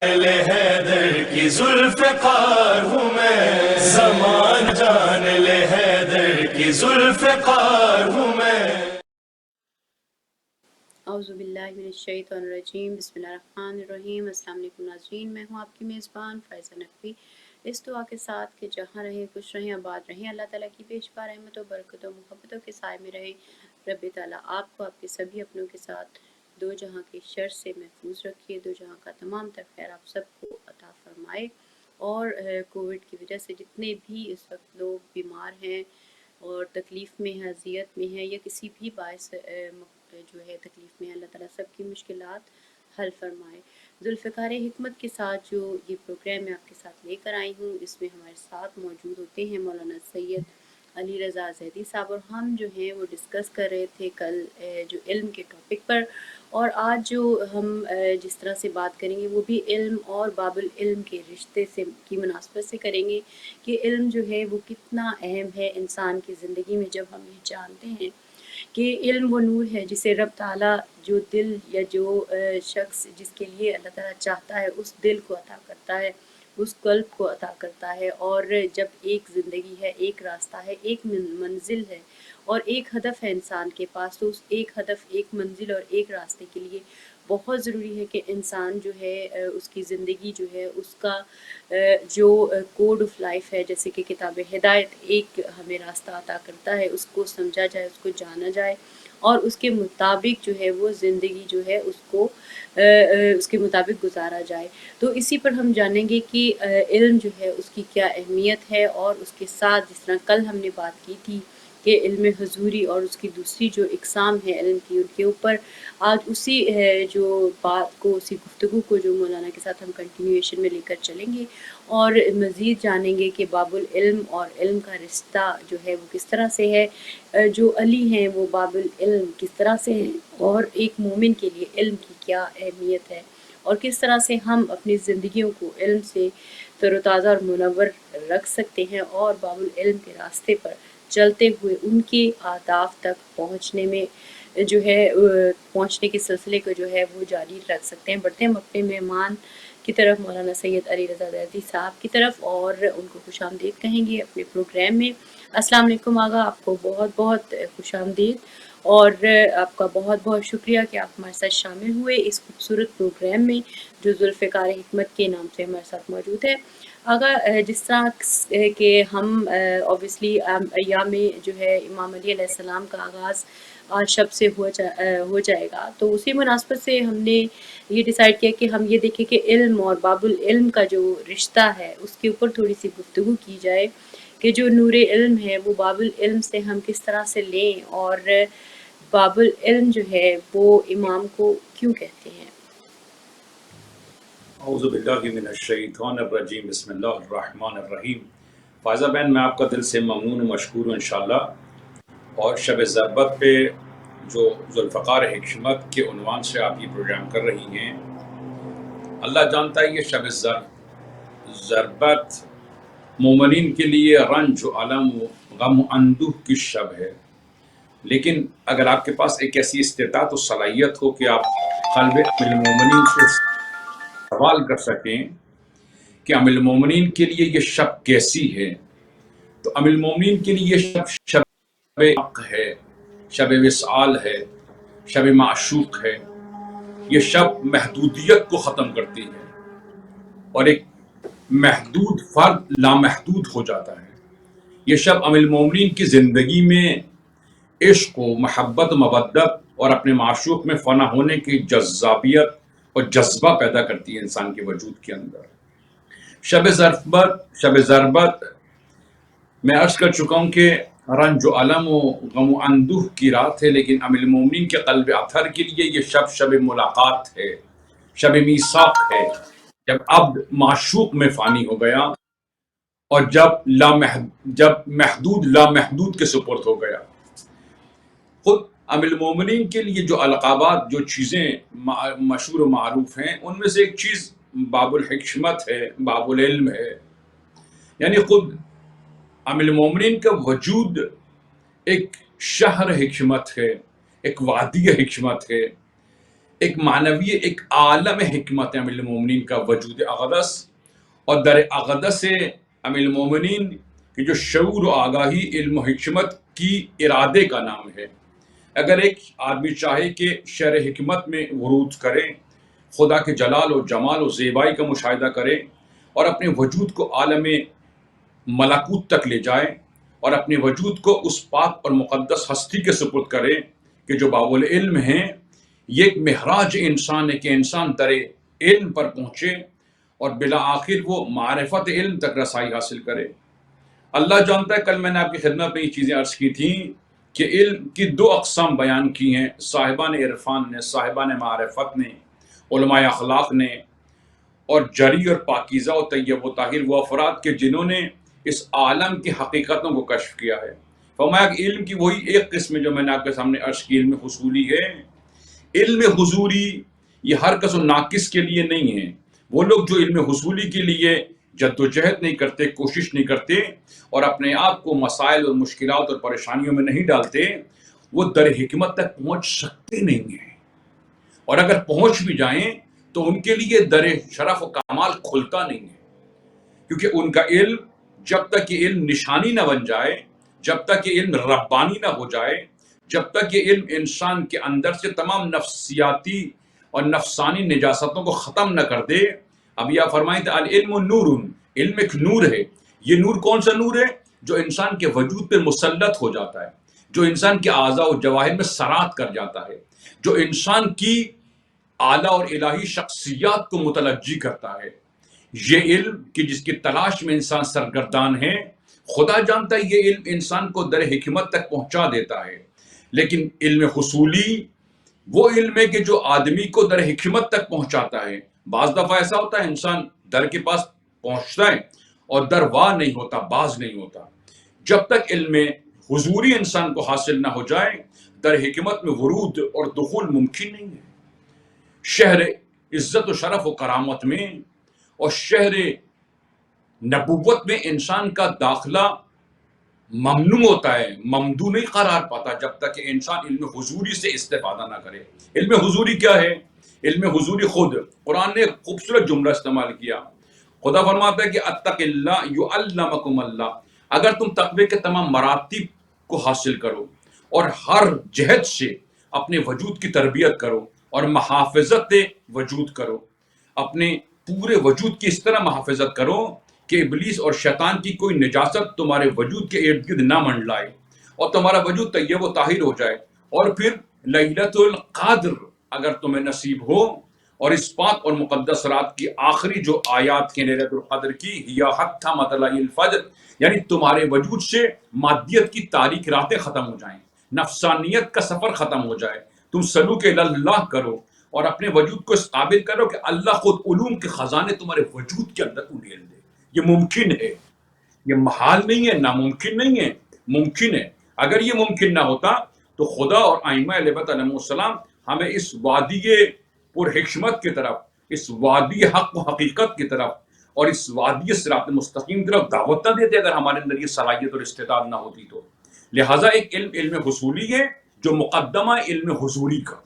حیدر کی ذوالفقار ہوں میں، زمان جان لے حیدر کی ذوالفقار ہوں میں۔ اعوذ باللہ من الشیطان الرجیم، بسم اللہ الرحمن الرحیم۔ السلام علیکم ناظرین، میں ہوں آپ کی میزبان فائزہ نقوی، اس دعا کے ساتھ کہ جہاں رہیں خوش رہیں آباد رہیں، اللہ تعالیٰ کی بیشبار رحمت و برکت و محبتوں کے سائے میں رہیں۔ رب تعالیٰ آپ کو آپ کے سبھی اپنوں کے ساتھ دو جہاں کے شر سے محفوظ رکھیے، دو جہاں کا تمام تر خیر آپ سب کو عطا فرمائے۔ اور کووڈ کی وجہ سے جتنے بھی اس وقت لوگ بیمار ہیں اور تکلیف میں ہیں، اذیت میں ہیں یا کسی بھی باعث جو ہے تکلیف میں ہے، اللہ تعالیٰ سب کی مشکلات حل فرمائے۔ ذوالفقار حکمت کے ساتھ جو یہ پروگرام میں آپ کے ساتھ لے کر آئی ہوں، اس میں ہمارے ساتھ موجود ہوتے ہیں مولانا سید علی رضا زیدی صاحب، اور ہم جو ہیں وہ ڈسکس کر رہے تھے کل جو علم کے ٹاپک پر، اور آج جو ہم جس طرح سے بات کریں گے وہ بھی علم اور باب العلم کے رشتے سے کی مناسبت سے کریں گے کہ علم جو ہے وہ کتنا اہم ہے انسان کی زندگی میں۔ جب ہم یہ جانتے ہیں کہ علم وہ نور ہے جسے رب تعالیٰ جو دل یا جو شخص جس کے لیے اللہ تعالیٰ چاہتا ہے اس دل کو عطا کرتا ہے، اس قلب کو عطا کرتا ہے۔ اور جب ایک زندگی ہے، ایک راستہ ہے، ایک منزل ہے اور ایک ہدف ہے انسان کے پاس، تو اس ایک ہدف، ایک منزل اور ایک راستے کے لیے بہت ضروری ہے کہ انسان جو ہے اس کی زندگی جو ہے اس کا جو کوڈ آف لائف ہے، جیسے کہ کتاب ہدایت ایک ہمیں راستہ عطا کرتا ہے، اس کو سمجھا جائے، اس کو جانا جائے اور اس کے مطابق جو ہے وہ زندگی جو ہے اس کو اس کے مطابق گزارا جائے۔ تو اسی پر ہم جانیں گے کہ علم جو ہے اس کی کیا اہمیت ہے، اور اس کے ساتھ جس طرح کل ہم نے بات کی تھی کہ علم حضوری اور اس کی دوسری جو اقسام ہے علم کی، ان کے اوپر آج اسی جو بات کو، اسی گفتگو کو جو مولانا کے ساتھ ہم کنٹینیویشن میں لے کر چلیں گے اور مزید جانیں گے کہ باب العلم اور علم کا رشتہ جو ہے وہ کس طرح سے ہے، جو علی ہیں وہ باب العلم کس طرح سے ہیں، اور ایک مومن کے لیے علم کی کیا اہمیت ہے، اور کس طرح سے ہم اپنی زندگیوں کو علم سے تر و تازہ اور منور رکھ سکتے ہیں اور باب العلم کے راستے پر چلتے ہوئے ان کے اہداف تک پہنچنے میں جو ہے پہنچنے کے سلسلے کو جو ہے وہ جاری رکھ سکتے ہیں۔ بڑھتے ہیں ہم اپنے مہمان کی طرف، مولانا سید علی رضا زیدی صاحب کی طرف، اور ان کو خوش آمدید کہیں گے اپنے پروگرام میں۔ السلام علیکم آغا، آپ کو بہت بہت خوش آمدید، اور آپ کا بہت بہت شکریہ کہ آپ ہمارے ساتھ شامل ہوئے اس خوبصورت پروگرام میں جو ذوالفقار حکمت کے نام سے ہمارے ساتھ موجود ہے۔ آغا جس طرح کہ ہم اوبیسلی ایام میں جو ہے امام علی علیہ السلام کا آغاز آج شب سے ہو جائے گا، تو اسی مناسبت سے ہم نے یہ ڈیسائیڈ کیا کہ ہم یہ دیکھیں کہ علم اور باب العلم کا جو رشتہ ہے اس کے اوپر تھوڑی سی گفتگو کی جائے کہ جو نور علم ہے وہ باب العلم سے ہم کس طرح سے لیں، اور باب العلم جو ہے وہ امام کو کیوں کہتے ہیں۔ اعوذ باللہ من الشیطان الرجیم، بسم اللہ الرحمن الرحیم۔ فائزہ بہن، میں آپ کا دل سے ممنون و مشکور ہوں انشاءاللہ، اور شب ضربت پہ جو ذوالفقار حکمت کے عنوان سے آپ یہ پروگرام کر رہی ہیں، اللہ جانتا ہے یہ شب ضربت مومنین کے لیے رنج و علم و غم و اندوہ کی شب ہے، لیکن اگر آپ کے پاس ایک ایسی استطاعت و صلاحیت ہو کہ آپ قلب امیر المومنین سے سوال کر سکیں کہ امیر المومنین کے لیے یہ شب کیسی ہے، تو امیر المومنین کے لیے یہ شب حق ہے، شب وصال ہے، شب معشوق ہے۔ یہ شب محدودیت کو ختم کرتی ہے اور ایک محدود فرد لامحدود ہو جاتا ہے۔ یہ شب امیر المومنین کی زندگی میں عشق و محبت و مودت اور اپنے معشوق میں فنا ہونے کی جذابیت اور جذبہ پیدا کرتی ہے انسان کے وجود کے اندر۔ شب ضربت میں عرض کر چکا ہوں کہ رنج و علم و غم و اندوہ کی رات ہے، لیکن امیر المومنین کے قلب اطہر کے لیے یہ شب ملاقات ہے، شب میثاق ہے، جب عبد معشوق میں فانی ہو گیا اور جب محدود لامحدود کے سپرد ہو گیا۔ خود امیر المومنین کے لیے جو القابات، جو چیزیں مشہور و معروف ہیں، ان میں سے ایک چیز باب الحکمت ہے، باب العلم ہے۔ یعنی خود امیر المومنین کا وجود ایک شہر حکمت ہے، ایک وادی حکمت ہے، ایک معنوی ایک عالم حکمت امیر المومنین کا وجود اقدس، اور در اقدس امیر المومنین کی جو شعور و آگاہی علم و حکمت کی ارادے کا نام ہے۔ اگر ایک آدمی چاہے کہ شہر حکمت میں ورود کرے، خدا کے جلال و جمال و زیبائی کا مشاہدہ کرے اور اپنے وجود کو عالم ملکوت تک لے جائے اور اپنے وجود کو اس پاک اور مقدس ہستی کے سپرد کرے کہ جو باب العلم ہیں، یہ ایک معراج انسان ہے کہ انسان در علم پر پہنچے اور بالآخر وہ معرفت علم تک رسائی حاصل کرے۔ اللہ جانتا ہے، کل میں نے آپ کی خدمت میں یہ چیزیں عرض کی تھیں کہ علم کی دو اقسام بیان کی ہیں، صاحبان عرفان نے، صاحبان معرفت نے، علماء اخلاق نے، اور جری اور پاکیزہ و طیب و طاہر وہ افراد کے جنہوں نے اس عالم کی حقیقتوں کو کشف کیا ہے۔ فرمایا کہ علم کی وہی ایک قسم جو میں نے آپ کے سامنے عرض کی، علم حصولی ہے۔ علم حضوری یہ ہر کس و ناقص کے لیے نہیں ہے۔ وہ لوگ جو علم حصولی کے لیے جد و جہد نہیں کرتے، کوشش نہیں کرتے اور اپنے آپ کو مسائل اور مشکلات اور پریشانیوں میں نہیں ڈالتے، وہ در حکمت تک پہنچ سکتے نہیں ہیں، اور اگر پہنچ بھی جائیں تو ان کے لیے در شرف و کمال کھلتا نہیں ہے، کیونکہ ان کا علم جب تک یہ علم نشانی نہ بن جائے، جب تک یہ علم ربانی نہ ہو جائے، جب تک یہ علم انسان کے اندر سے تمام نفسیاتی اور نفسانی نجاستوں کو ختم نہ کر دے۔ ابھی آپ فرمائیں تھے العلم نور، علم ایک نور ہے۔ یہ نور کون سا نور ہے؟ جو انسان کے وجود پہ مسلط ہو جاتا ہے، جو انسان کے اعضاء و جواہر میں سرات کر جاتا ہے، جو انسان کی اعلیٰ اور الہی شخصیات کو متلجی کرتا ہے۔ یہ علم کہ جس کی تلاش میں انسان سرگردان ہے، خدا جانتا ہے یہ علم انسان کو در حکمت تک پہنچا دیتا ہے۔ لیکن علم حصولی وہ علم ہے کہ جو آدمی کو در حکمت تک پہنچاتا ہے۔ بعض دفعہ ایسا ہوتا ہے انسان در کے پاس پہنچتا ہے اور در وا نہیں ہوتا، باز نہیں ہوتا۔ جب تک علم حضوری انسان کو حاصل نہ ہو جائے، در حکمت میں ورود اور دخول ممکن نہیں ہے۔ شہر عزت و شرف و کرامت میں اور شہر نبوت میں انسان کا داخلہ ممنوع ہوتا ہے، ممدوع نہیں قرار پاتا جب تک کہ انسان علم حضوری سے استفادہ نہ کرے۔ علم حضوری کیا ہے؟ علم حضوری خود قرآن نے ایک خوبصورت جملہ استعمال کیا۔ خدا فرماتا ہے کہ اتق اللہ یعلمکم اللہ، اگر تم تقوی کے تمام مراتب کو حاصل کرو اور ہر جہد سے اپنے وجود کی تربیت کرو اور محافظت وجود کرو، اپنے پورے وجود کی اس طرح محافظت کرو کہ ابلیس اور شیطان کی کوئی نجاست تمہارے وجود کے ارد گرد نہ منڈلائے اور تمہارا وجود طیب و طاہر ہو جائے، اور پھر لیلۃ القدر اگر تمہیں نصیب ہو، اور اس پاک اور مقدس رات کی آخری جو آیات ہیں لیلۃ القدر کی، یا حتی مطلع الفجر، یعنی تمہارے وجود سے مادیت کی تاریک راتیں ختم ہو جائیں، نفسانیت کا سفر ختم ہو جائے، تم سلوک اللہ کرو اور اپنے وجود کو اس قابل کرو کہ اللہ خود علوم کے خزانے تمہارے وجود کے اندر انڈیل دے۔ یہ ممکن ہے، یہ محال نہیں ہے، ناممکن نہیں ہے، ممکن ہے۔ اگر یہ ممکن نہ ہوتا تو خدا اور ائمہ علیہ السلام ہمیں اس وادی پر حکمت کی طرف، اس وادی حق و حقیقت کی طرف اور اس وادی صراط مستقیم کی طرف دعوت نہ دیتے اگر ہمارے اندر یہ صلاحیت اور استعداد نہ ہوتی تو۔ لہٰذا ایک علم حصولی ہے جو مقدمہ علم حضوری کا۔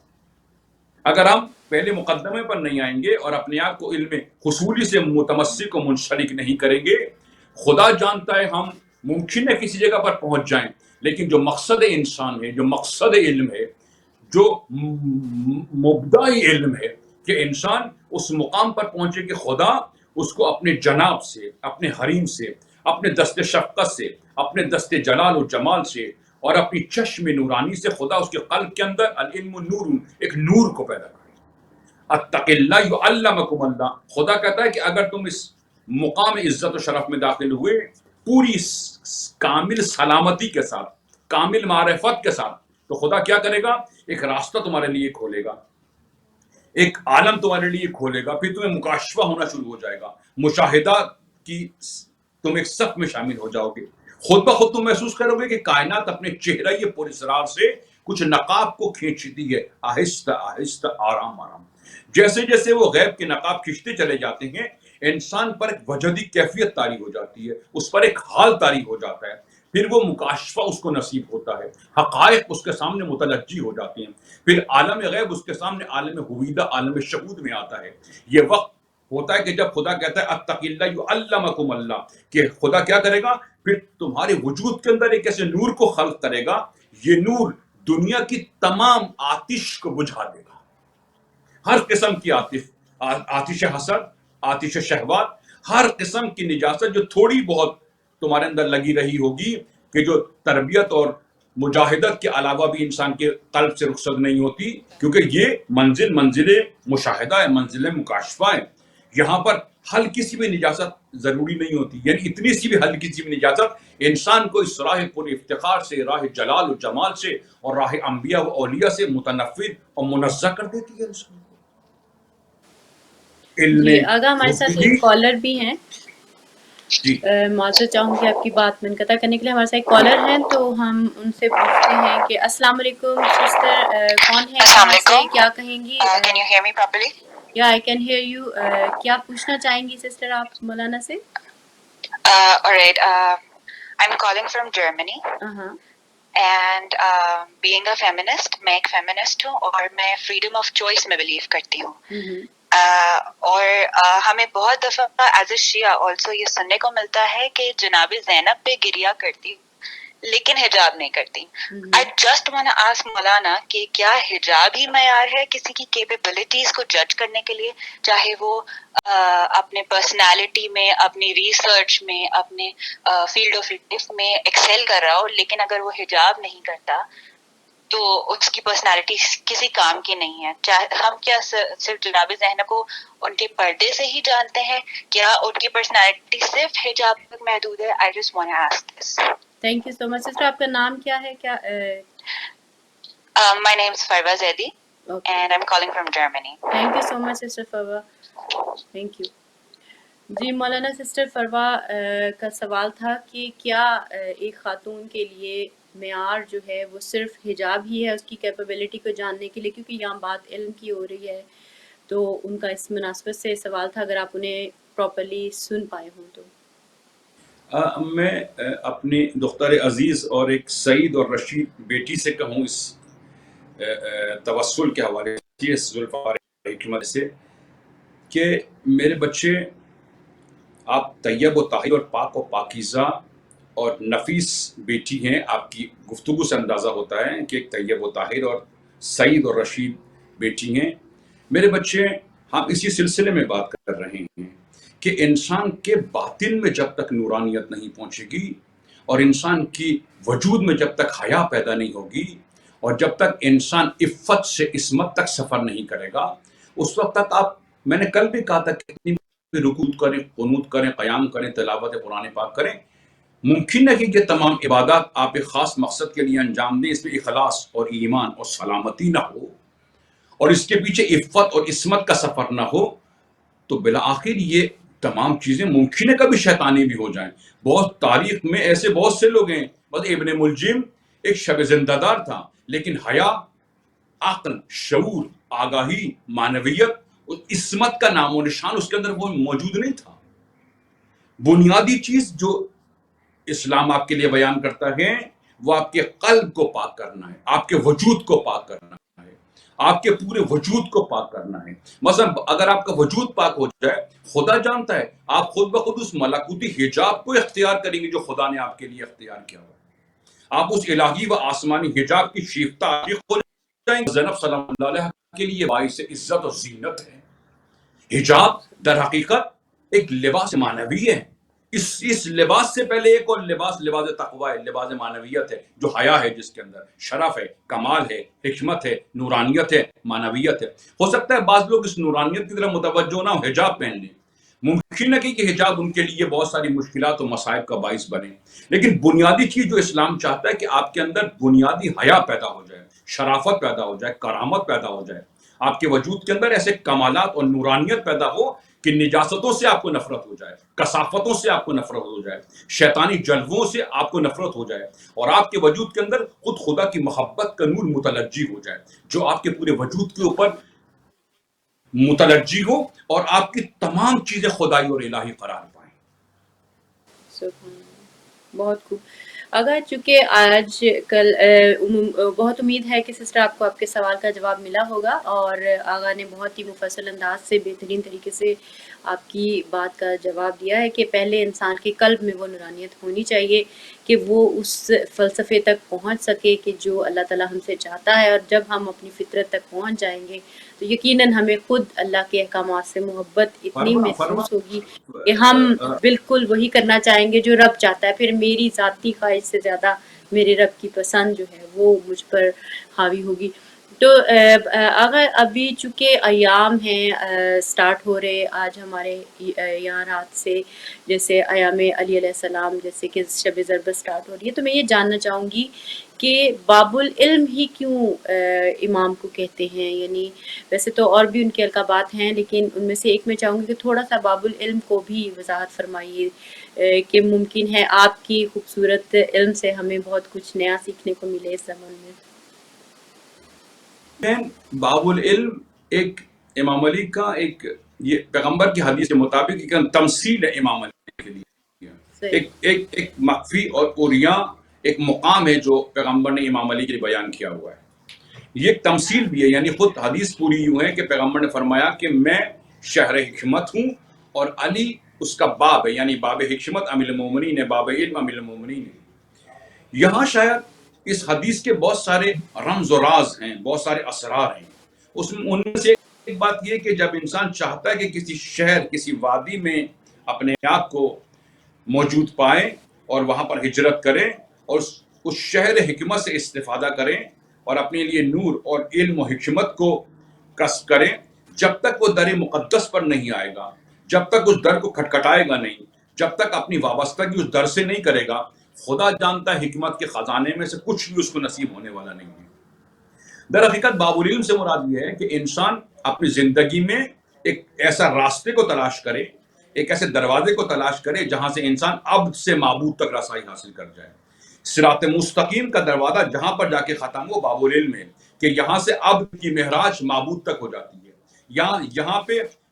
اگر ہم پہلے مقدمے پر نہیں آئیں گے اور اپنے آپ کو علم حصولی سے متمسک و منسلک نہیں کریں گے، خدا جانتا ہے ہم ممکن ہے کسی جگہ پر پہنچ جائیں، لیکن جو مقصد انسان ہے، جو مقصد علم ہے، جو مبدأ علم ہے کہ انسان اس مقام پر پہنچے کہ خدا اس کو اپنے جناب سے، اپنے حریم سے، اپنے دست شفقت سے، اپنے دست جلال و جمال سے اور اپنی چشم نورانی سے خدا اس کے قلب کے اندر العلم نور، ایک نور کو پیدا کرے۔ اتق اللہ یعلمکم اللہ، خدا کہتا ہے کہ اگر تم اس مقام عزت و شرف میں داخل ہوئے پوری کامل سلامتی کے ساتھ، کامل معرفت کے ساتھ، تو خدا کیا کرے گا؟ ایک راستہ تمہارے لیے کھولے گا، ایک عالم تمہارے لیے کھولے گا، پھر تمہیں مکاشفہ ہونا شروع ہو جائے گا، مشاہدات کی تم ایک صف میں شامل ہو جاؤ گے۔ خود بخود تم محسوس کرو گے کہ کائنات اپنے چہرہ یہ پر اسرار سے کچھ نقاب کو کھینچتی ہے، آہستہ آہستہ، آرام آرام۔ جیسے جیسے وہ غیب کے نقاب کھینچتے چلے جاتے ہیں، انسان پر ایک وجدی کیفیت طاری ہو جاتی ہے، اس پر ایک حال طاری ہو جاتا ہے۔ پھر وہ مکاشفہ اس کو نصیب ہوتا ہے، حقائق اس کے سامنے متلجی ہو جاتی ہیں، پھر عالم غیب اس کے سامنے عالم ہویدہ عالم شہود میں آتا ہے۔ یہ وقت ہوتا ہے کہ جب خدا کہتا ہے اتق اللہ یعلمکم اللہ، کہ خدا کیا کرے گا، پھر تمہارے وجود کے اندر ایک ایسے نور کو خلق کرے گا، یہ نور دنیا کی تمام آتش کو بجھا دے گا، ہر قسم کی آتش حسد، آتش شہوات، ہر قسم کی نجاست جو تھوڑی بہت تمہارے اندر لگی رہی ہوگی، کہ جو تربیت اور مجاہدت کے علاوہ بھی انسان کے قلب سے رخصت نہیں ہوتی، کیونکہ یہ منزل مشاہدہ ہے، منزل مکاشفہ ہے۔ یہاں پر ہلکی سی بھی نجاست ضروری نہیں ہوتی، یعنی اتنی سی بھی ہلکی سی بھی نجاست انسان کو اس راہ پر افتخار سے، راہ جلال و جمال سے اور راہ انبیاء و اولیاء سے متنفر اور منزہ کر دیتی ہے انسان کو۔ جی آگا ہمارے ساتھ ایک کالر بھی ہیں، جی معذرت چاہوں گی آپ کی بات منقطع کرنے کے لیے، ہمارے ساتھ ایک کالر ہیں تو ہم ان سے پوچھتے ہیں کہ السلام علیکم سسٹر، کون ہے، کہاں سے، کیا کہیں گی؟ Can you hear me properly? یا آئی کین ہیئر یو۔ کیا پوچھنا چاہیں گی سسٹر آپ مولانا سے؟ All right. I'm calling from Germany. ہاں And being a feminist, میں ایک feminist ہوں اور میں freedom of choice میں believe کرتی ہوں۔ اور ہمیں بہت دفعہ ایز اے شیعہ آلسو یہ سننے کو ملتا ہے کہ جناب زینب پہ گریا کرتی لیکن حجاب نہیں کرتی۔ I just wanna ask مولانا کہ کیا حجاب ہی معیار ہے کسی کی کیپیبلٹیز کو جج کرنے کے لیے، چاہے وہ اپنے پرسنالٹی میں، اپنی ریسرچ میں، اپنے فیلڈ آف لائف میں ایکسیل کر رہا ہو، لیکن اگر وہ حجاب نہیں کرتا تو اس کی پرسنالٹی کسی کام کی نہیں ہے؟ ہم کیا صرف جناب زینب کو ان کے پردے سے ہی جانتے ہیں؟ کیا ان کی پرسنالٹی صرف حجاب تک محدود ہے؟ I just want to ask this. Thank you so much sister, آپ کا نام کیا ہے؟ کیا My name is Farwa Zaidi and I'm calling from Germany. Thank you so much sister Farwa, thank you. جی مولانا سسٹر فروا کا سوال تھا کہ کیا ایک خاتون کے لیے معیار جو ہے وہ صرف حجاب ہی ہے اس کی کیپیبلٹی کو جاننے کے لیے، کیونکہ یہاں بات علم کی ہو رہی ہے، تو ان کا اس مناسبت سے سوال تھا، اگر آپ انہیں پراپرلی سن پائے ہوں تو۔ میں اپنی دختر عزیز اور ایک سعید اور رشید بیٹی سے کہوں اس توسل کے حوالے سے، اس ذوالفقار حکمت سے، کہ میرے بچے آپ طیب و طاہر اور پاک و پاکیزہ اور نفیس بیٹی ہیں۔ آپ کی گفتگو سے اندازہ ہوتا ہے کہ ایک طیب و طاہر اور سعید اور رشید بیٹی ہیں۔ میرے بچے، ہم اسی سلسلے میں بات کر رہے ہیں کہ انسان کے باطن میں جب تک نورانیت نہیں پہنچے گی اور انسان کی وجود میں جب تک حیا پیدا نہیں ہوگی اور جب تک انسان عفت سے عصمت تک سفر نہیں کرے گا، اس وقت تک آپ، میں نے کل بھی کہا تھا کہ کتنی بھی رکوع کریں، قنوت کریں، قیام کریں، تلاوت قرآن پاک کریں، ممکن ہے کہ یہ تمام عبادات آپ ایک خاص مقصد کے لیے انجام دیں، اس میں اخلاص اور ایمان اور سلامتی نہ ہو اور اس کے پیچھے عفت اور عصمت کا سفر نہ ہو، تو بالآخر یہ تمام چیزیں ممکن ہے کبھی شیطانی بھی ہو جائیں۔ بہت تاریخ میں ایسے بہت سے لوگ ہیں، بس ابن ملجم ایک شب زندہ دار تھا، لیکن حیا، عقل، شعور، آگاہی، معنویت اور عصمت کا نام و نشان اس کے اندر وہ موجود نہیں تھا۔ بنیادی چیز جو اسلام آپ کے لیے بیان کرتا ہے وہ آپ کے قلب کو پاک کرنا ہے، آپ کے وجود کو پاک کرنا ہے، آپ کے پورے وجود کو پاک کرنا ہے۔ مثلا اگر آپ کا وجود پاک ہو جائے، خدا جانتا ہے آپ خود بخود اس ملکوتی حجاب کو اختیار کریں گے جو خدا نے آپ کے لیے اختیار کیا ہوا ہے۔ آپ اس الہی و آسمانی حجاب کی شیفتہ عاشق ہو جائیں گے۔ زینب صلی اللہ علیہ کے لیے باعث عزت و زینت ہے۔ حجاب در حقیقت ایک لباس معنوی ہے۔ اس لباس سے پہلے ایک اور لباس تقوی ہے، لباس معنویت ہے، جو حیا ہے، جس کے اندر شرف ہے، کمال ہے، حکمت ہے، نورانیت ہے، معنویت ہے۔ ہو سکتا ہے بعض لوگ اس نورانیت کی طرف متوجہ نہ ہو، حجاب پہن لیں، ممکن ہے کہ حجاب ان کے لیے بہت ساری مشکلات و مصائب کا باعث بنے، لیکن بنیادی چیز جو اسلام چاہتا ہے کہ آپ کے اندر بنیادی حیا پیدا ہو جائے، شرافت پیدا ہو جائے، کرامت پیدا ہو جائے، آپ کے وجود کے اندر ایسے کمالات اور نورانیت پیدا ہو کہ نجاستوں سے آپ کو نفرت ہو جائے، کثافتوں سے آپ کو نفرت ہو جائے، شیطانی جلووں سے آپ کو نفرت ہو جائے، اور آپ کے وجود کے اندر خود خدا کی محبت کا نور متلجی ہو جائے، جو آپ کے پورے وجود کے اوپر متلجی ہو اور آپ کی تمام چیزیں خدائی اور الہی قرار پائیں۔ سبحان اللہ، بہت خوب۔ اگر چونکہ آج کل بہت امید ہے کہ سسٹر آپ کو آپ کے سوال کا جواب ملا ہوگا، اور آغا نے بہت ہی مفصل انداز سے بہترین طریقے سے آپ کی بات کا جواب دیا ہے کہ پہلے انسان کے قلب میں وہ نورانیت ہونی چاہیے کہ وہ اس فلسفے تک پہنچ سکے کہ جو اللہ تعالیٰ ہم سے چاہتا ہے، اور جب ہم اپنی فطرت تک پہنچ جائیں گے تو یقیناً ہمیں خود اللہ کے احکامات سے محبت اتنی محسوس ہوگی کہ ہم بالکل وہی کرنا چاہیں گے جو رب چاہتا ہے، پھر میری ذاتی خواہش سے زیادہ میرے رب کی پسند جو ہے وہ مجھ پر حاوی ہوگی۔ تو اگر ابھی چونکہ ایام ہیں سٹارٹ ہو رہے آج ہمارے یہاں رات سے، جیسے ایام علی علیہ السلام، جیسے کہ شب ضربت سٹارٹ ہو رہی ہے، تو میں یہ جاننا چاہوں گی کہ باب العلم ہی کیوں امام کو کہتے ہیں؟ یعنی ویسے تو اور بھی ان کے القابات ہیں، لیکن ان میں سے ایک میں چاہوں گی کہ تھوڑا سا باب العلم کو بھی وضاحت فرمائیے کہ ممکن ہے آپ کی خوبصورت علم سے ہمیں بہت کچھ نیا سیکھنے کو ملے اس زمان میں۔ باب العلم ایک امام علی کا ایک یہ پیغمبر کی حدیث کے مطابق ایک تمثیل ہے امام علی کے لیے، ایک مخفی اور اوریاں ایک مقام ہے جو پیغمبر نے امام علی کے لیے بیان کیا ہوا ہے۔ یہ ایک تمثیل بھی ہے، یعنی خود حدیث پوری یوں ہے کہ پیغمبر نے فرمایا کہ میں شہر حکمت ہوں اور علی اس کا باب ہے، یعنی باب حکمت امیر المومنین ہے، باب علم امیر المومنین ہے۔ یہاں شاید اس حدیث کے بہت سارے رمز و راز ہیں، بہت سارے اسرار ہیں۔ ان میں سے ایک بات یہ کہ جب انسان چاہتا ہے کہ کسی شہر، کسی وادی میں اپنے آپ کو موجود پائیں اور وہاں پر ہجرت کریں اور اس شہر حکمت سے استفادہ کریں اور اپنے لیے نور اور علم و حکمت کو کسب کریں، جب تک وہ در مقدس پر نہیں آئے گا، جب تک اس در کو کھٹکھٹائے گا نہیں، جب تک اپنی وابستگی اس در سے نہیں کرے گا، خدا جانتا ہے حکمت کے خزانے میں سے کچھ بھی اس کو نصیب ہونے والا نہیں ہے۔ در حقیقت باب العلم سے مراد یہ ہے کہ انسان اپنی زندگی میں ایک ایسا راستے کو تلاش کرے، ایک ایسے دروازے کو تلاش کرے جہاں سے انسان عبد سے معبود تک رسائی حاصل کر جائے۔ صراط مستقیم کا دروازہ جہاں پر جا کے ختم ہو باب العلم ہے کہ یہاں سے عبد کی معراج معبود تک ہو جاتی ہے،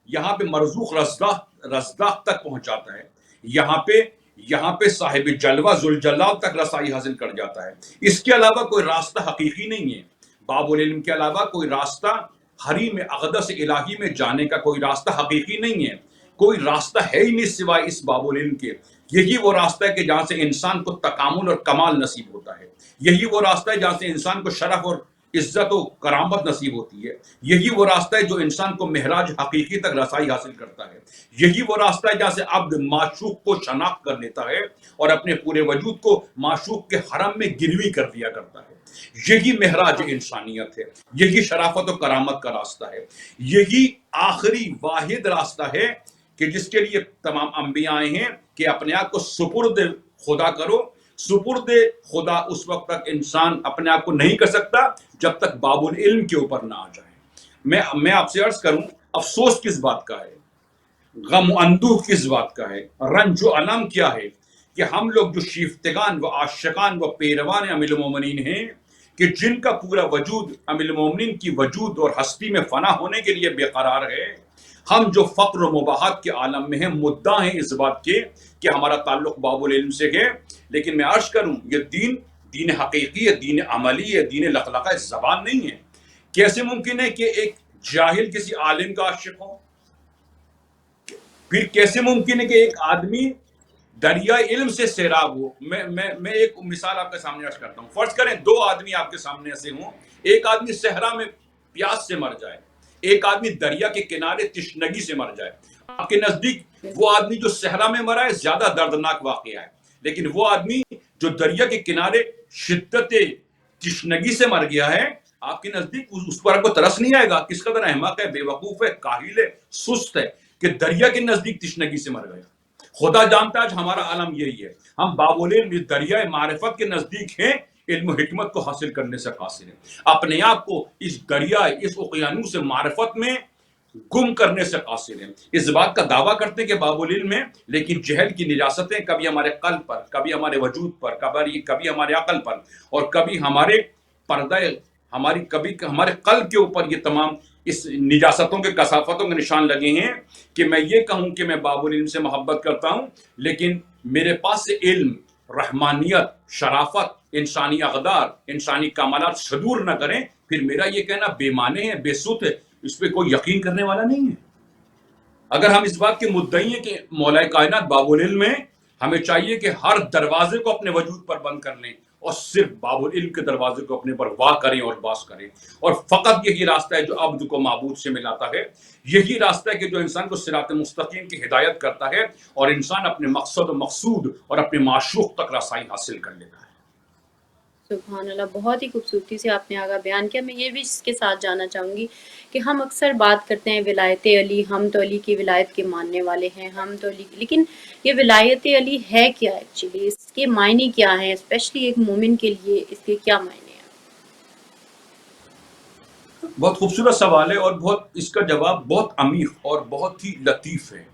یہاں پہ مرزوق رزاق تک پہنچاتا ہے، یہاں پہ صاحب جلوہ ذوالجلال تک رسائی حاصل کر جاتا ہے۔ اس کے علاوہ کوئی راستہ حقیقی نہیں ہے، باب العلم کے علاوہ کوئی راستہ حریم اقدس الہی میں جانے کا کوئی راستہ حقیقی نہیں ہے، کوئی راستہ ہے ہی نہیں سوائے اس باب العلم کے۔ یہی وہ راستہ ہے کہ جہاں سے انسان کو تکامل اور کمال نصیب ہوتا ہے، یہی وہ راستہ ہے جہاں سے انسان کو شرف اور عزت و کرامت نصیب ہوتی ہے، یہی وہ راستہ ہے جو انسان کو معراج حقیقی تک رسائی حاصل کرتا ہے، یہی وہ راستہ ہے جہاں سے عبد معشوق کو شناخت کر لیتا ہے اور اپنے پورے وجود کو معشوق کے حرم میں گروی کر دیا کرتا ہے۔ یہی معراج انسانیت ہے، یہی شرافت و کرامت کا راستہ ہے، یہی آخری واحد راستہ ہے کہ جس کے لیے تمام انبیاء آئے ہیں کہ اپنے آپ کو سپرد خدا کرو۔ سپرد خدا اس وقت تک انسان اپنے آپ کو نہیں کر سکتا جب تک باب العلم کے اوپر نہ آ جائے۔ میں آپ سے عرض کروں، افسوس کس بات کا ہے، غم و اندوہ کس بات کا ہے، رنج و علم کیا ہے کہ ہم لوگ جو شیفتگان و عاشقان و پیروان امیر المومنین ہیں کہ جن کا پورا وجود امیر المومنین کی وجود اور ہستی میں فنا ہونے کے لیے بے قرار ہے، ہم جو فقر و مباحت کے عالم میں ہیں مدعا ہیں اس بات کے کہ ہمارا تعلق باب العلم سے ہے، لیکن میں عرض کروں یہ دین حقیقی ہے، دین عملی ہے، دین لقلقہ زبان نہیں ہے۔ کیسے ممکن ہے کہ ایک جاہل کسی عالم کا عاشق ہو؟ پھر کیسے ممکن ہے کہ ایک آدمی دریائے علم سے سیراب ہو؟ میں ایک مثال آپ کے سامنے عرض کرتا ہوں۔ فرض کریں دو آدمی آپ کے سامنے ایسے ہوں، ایک آدمی صحرا میں پیاس سے مر جائے، ایک آدمی دریا کے کنارے تشنگی سے مر جائے۔ آپ کے نزدیک وہ آدمی جو صحرا میں مرا ہے زیادہ دردناک واقعہ ہے، لیکن وہ آدمی جو دریا کے کنارے شدت تشنگی سے مر گیا ہے، آپ کے نزدیک اس پر کو ترس نہیں آئے گا؟ کس قدر احمق ہے، بے وقوف ہے، کاہل ہے، سست ہے کہ دریا کے نزدیک تشنگی سے مر گیا۔ خدا جانتا ہے آج ہمارا عالم یہی ہے، ہم باب العلم دریائے معرفت کے نزدیک ہیں، علم و حکمت کو حاصل کرنے سے قاصر ہیں، اپنے آپ کو اس دریائے اس اقیانوس سے معرفت میں گم کرنے سے قاصر ہیں۔ اس بات کا دعویٰ کرتے ہیں کہ باب العلم ہے، لیکن جہل کی نجاستیں کبھی ہمارے قلب پر، کبھی ہمارے وجود پر، کبھی ہمارے عقل پر، اور کبھی ہمارے پردہ کبھی ہمارے قلب کے اوپر یہ تمام اس نجاستوں کے کثافتوں کے نشان لگے ہیں کہ میں یہ کہوں کہ میں باب العلم سے محبت کرتا ہوں، لیکن میرے پاس سے علم رحمانیت، شرافت، انسانی اقدار، انسانی کمالات صدور نہ کریں، پھر میرا یہ کہنا بے معنی ہے، بے سود ہے، اس پہ کوئی یقین کرنے والا نہیں ہے۔ اگر ہم اس بات کے مدعی ہیں کہ مولا کائنات باب العلم ہے، ہمیں چاہیے کہ ہر دروازے کو اپنے وجود پر بند کر لیں اور صرف باب العلم کے دروازے کو اپنے پر واہ کریں اور باس کریں، اور فقط یہی راستہ ہے جو عبد کو معبود سے ملاتا ہے، یہی راستہ ہے کہ جو انسان کو صراط مستقیم کی ہدایت کرتا ہے اور انسان اپنے مقصد و مقصود اور اپنے معشوق تک رسائی حاصل کر لیتا ہے۔ سبحان اللہ، بہت ہی خوبصورتی سے آپ نے آگاہ بیان کیا۔ میں یہ بھی اس کے ساتھ جاننا چاہوں گی کہ ہم اکثر بات کرتے ہیں ولایت علی، ہم تو علی کی ولایت کے ماننے والے ہیں، ہم تو علی، لیکن یہ ولایت علی ہے کیا ایکچولی؟ اس کے معنی کیا ہیں؟ اسپیشلی ایک مومن کے لیے اس کے کیا معنی ہیں؟ بہت خوبصورت سوال ہے، اور اس کا جواب بہت عمیق اور بہت ہی لطیف ہے۔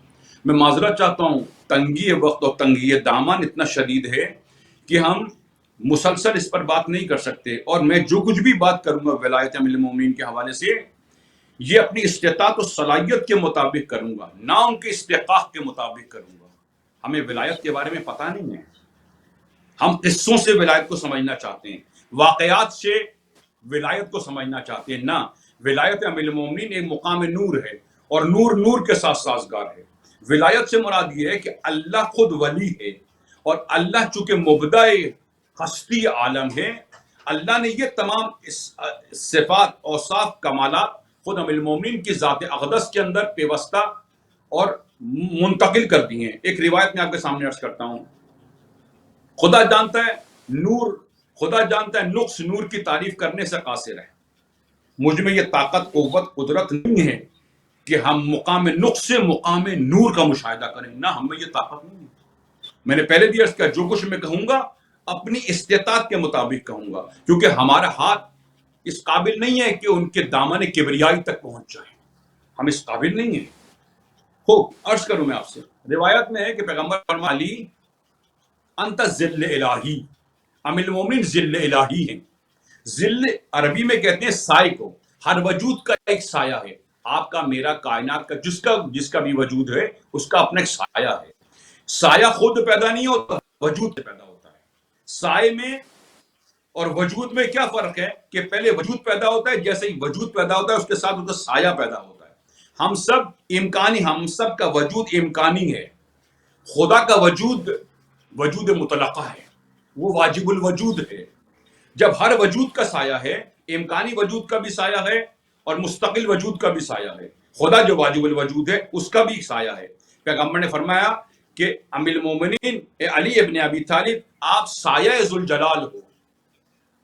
میں معذرت چاہتا ہوں، تنگی وقت اور تنگی دامان اتنا شدید ہے کہ ہم مسلسل اس پر بات نہیں کر سکتے، اور میں جو کچھ بھی بات کروں گا ولایت امیر المومنین کے حوالے سے، یہ اپنی استطاعت و صلاحیت کے مطابق کروں گا، نہ ان کے استحقاق کے مطابق کروں گا۔ ہمیں ولایت کے بارے میں پتہ نہیں ہے، ہم قصوں سے ولایت کو سمجھنا چاہتے ہیں، واقعات سے ولایت کو سمجھنا چاہتے ہیں۔ نہ، ولایت امیر المومنین ایک مقام نور ہے، اور نور نور کے ساتھ سازگار ہے۔ ولایت سے مراد یہ ہے کہ اللہ خود ولی ہے، اور اللہ چونکہ مبدع ہستی عالم ہے، اللہ نے یہ تمام صفات، اوصاف، کمالات خود امیر المومنین کی ذات اقدس کے اندر پیوستہ اور منتقل کر دی ہیں۔ ایک روایت میں آپ کے سامنے عرض کرتا ہوں، خدا جانتا ہے نقص نور کی تعریف کرنے سے قاصر ہے، مجھ میں یہ طاقت، قوت، قدرت نہیں ہے کہ ہم مقام نقص سے مقام نور کا مشاہدہ کریں، نہ ہم میں یہ طاقت نہیں ہے۔ میں نے پہلے بھی عرض کیا، جو کچھ میں کہوں گا اپنی استطاعت کے مطابق کہوں گا، کیونکہ ہمارا ہاتھ اس قابل نہیں ہے کہ ان کے دامن کبریائی تک پہنچ جائیں، ہم اس قابل نہیں ہیں۔ عرض کروں میں آپ سے، روایت میں ہے کہ پیغمبر فرمایا، علی انت ذل الہی، امیر المومنین ذل الہی ہیں۔ ذل عربی میں کہتے ہیں سائے کو، ہر وجود کا ایک سایہ ہے، آپ کا، میرا، کائنات کا، جس کا بھی وجود ہے اس کا اپنا ایک سایہ ہے۔ سایہ خود پیدا نہیں ہوتا، وجود سے پیدا ہوتا ہے۔ سائے میں اور وجود میں کیا فرق ہے کہ پہلے وجود پیدا ہوتا ہے، جیسے ہی وجود پیدا ہوتا ہے اس کے ساتھ اس کا سایہ پیدا ہوتا ہے۔ ہم سب کا وجود امکانی ہے، خدا کا وجود مطلقہ ہے، وہ واجب الوجود ہے۔ جب ہر وجود کا سایہ ہے، امکانی وجود کا بھی سایہ ہے اور مستقل وجود کا بھی سایہ ہے، خدا جو واجب الوجود ہے اس کا بھی سایہ ہے۔ پیغمبر نے فرمایا کہ امیر المومنین علی ابن ابی طالب، آپ سایہ ذوالجلال ہو،